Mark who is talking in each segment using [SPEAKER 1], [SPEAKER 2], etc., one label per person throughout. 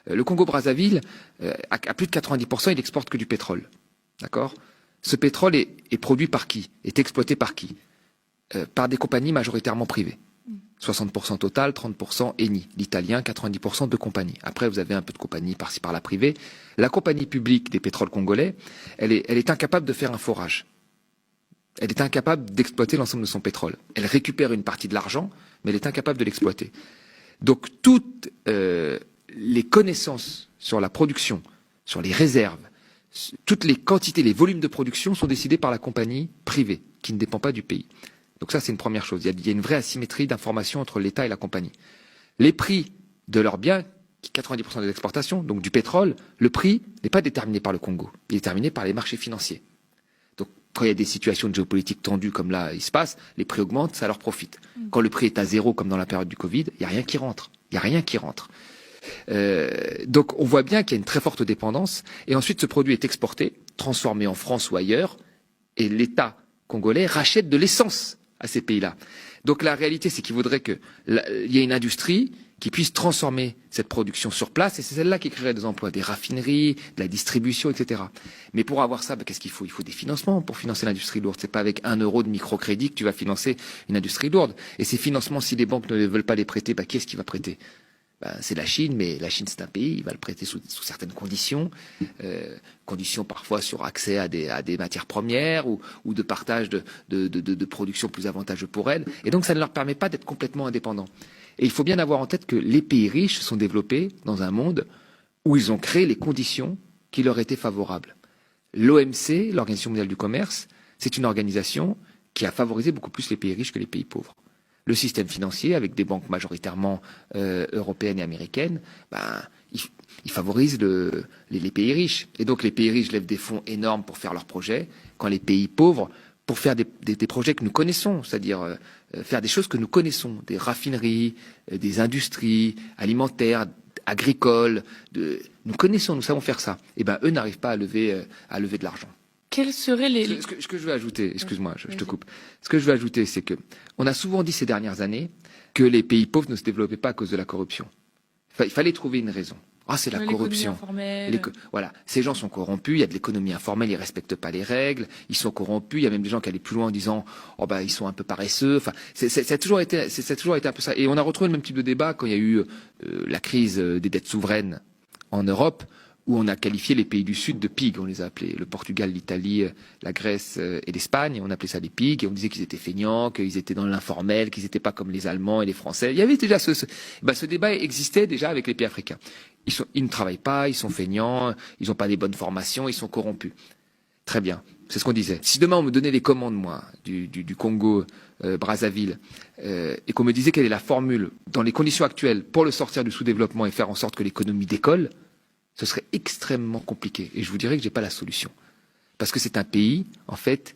[SPEAKER 1] Le Congo-Brazzaville, à plus de 90%, il exporte que du pétrole. D'accord? Ce pétrole est produit par qui? Est exploité par qui? Par des compagnies majoritairement privées. 60% Total, 30% Eni. L'italien, 90% de compagnies. Après, vous avez un peu de compagnies par-ci par-là privées. La compagnie publique des pétroles congolais, elle est incapable de faire un forage. Elle est incapable d'exploiter l'ensemble de son pétrole. Elle récupère une partie de l'argent, mais elle est incapable de l'exploiter. Donc toutes les connaissances sur la production, sur les réserves, toutes les quantités, les volumes de production sont décidés par la compagnie privée, qui ne dépend pas du pays. Donc ça, c'est une première chose. Il y a une vraie asymétrie d'information entre l'État et la compagnie. Les prix de leurs biens, 90% des exportations, donc du pétrole, le prix n'est pas déterminé par le Congo. Il est déterminé par les marchés financiers. Donc quand il y a des situations de géopolitique tendues comme là il se passe, les prix augmentent, ça leur profite. Quand le prix est à zéro, comme dans la période du Covid, il n'y a rien qui rentre. Il n'y a rien qui rentre. Donc on voit bien qu'il y a une très forte dépendance. Et ensuite, ce produit est exporté, transformé en France ou ailleurs, et l'État congolais rachète de l'essence à ces pays-là. Donc la réalité, c'est qu'il faudrait qu'il y ait une industrie qui puisse transformer cette production sur place, et c'est celle-là qui créerait des emplois, des raffineries, de la distribution, etc. Mais pour avoir ça, qu'est-ce qu'il faut? Il faut des financements pour financer l'industrie lourde. C'est pas avec 1 euro de microcrédit que tu vas financer une industrie lourde. Et ces financements, si les banques ne veulent pas les prêter, qui est-ce qui va prêter? C'est la Chine, mais la Chine c'est un pays, il va le prêter sous certaines conditions, conditions parfois sur accès à des matières premières ou de partage de production plus avantageux pour elles. Et donc ça ne leur permet pas d'être complètement indépendants. Et il faut bien avoir en tête que les pays riches se sont développés dans un monde où ils ont créé les conditions qui leur étaient favorables. L'OMC, l'Organisation mondiale du commerce, c'est une organisation qui a favorisé beaucoup plus les pays riches que les pays pauvres. Le système financier, avec des banques majoritairement européennes et américaines, il favorise les pays riches. Et donc les pays riches lèvent des fonds énormes pour faire leurs projets, quand les pays pauvres, pour faire des projets que nous connaissons, c'est-à-dire faire des choses que nous connaissons, des raffineries, des industries alimentaires, agricoles, nous connaissons, nous savons faire ça. Et eux n'arrivent pas à lever de l'argent.
[SPEAKER 2] Quels seraient les...
[SPEAKER 1] Ce que je veux ajouter, excuse-moi, je te coupe. Ce que je veux ajouter, c'est que on a souvent dit ces dernières années que les pays pauvres ne se développaient pas à cause de la corruption. Il fallait trouver une raison. C'est la corruption. Voilà, ces gens sont corrompus, il y a de l'économie informelle, ils respectent pas les règles, ils sont corrompus, il y a même des gens qui allaient plus loin en disant ils sont un peu paresseux. Enfin, ça a toujours été un peu ça. Et on a retrouvé le même type de débat quand il y a eu la crise des dettes souveraines en Europe, où on a qualifié les pays du Sud de pigs, on les a appelés le Portugal, l'Italie, la Grèce et l'Espagne, on appelait ça des pigs, et on disait qu'ils étaient feignants, qu'ils étaient dans l'informel, qu'ils n'étaient pas comme les Allemands et les Français. Il y avait déjà ce débat existait déjà avec les pays africains. Ils ne travaillent pas, ils sont feignants, ils n'ont pas des bonnes formations, ils sont corrompus. Très bien, c'est ce qu'on disait. Si demain on me donnait les commandes, moi, du Congo, Brazzaville, et qu'on me disait quelle est la formule, dans les conditions actuelles, pour le sortir du sous-développement et faire en sorte que l'économie décolle, ce serait extrêmement compliqué. Et je vous dirais que j'ai pas la solution. Parce que c'est un pays, en fait,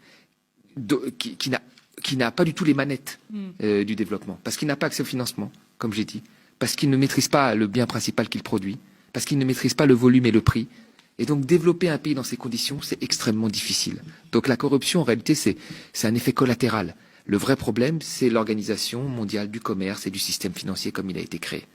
[SPEAKER 1] qui n'a pas du tout les manettes du développement. Parce qu'il n'a pas accès au financement, comme j'ai dit. Parce qu'il ne maîtrise pas le bien principal qu'il produit. Parce qu'il ne maîtrise pas le volume et le prix. Et donc, développer un pays dans ces conditions, c'est extrêmement difficile. Donc, la corruption, en réalité, c'est un effet collatéral. Le vrai problème, c'est l'Organisation mondiale du commerce et du système financier comme il a été créé.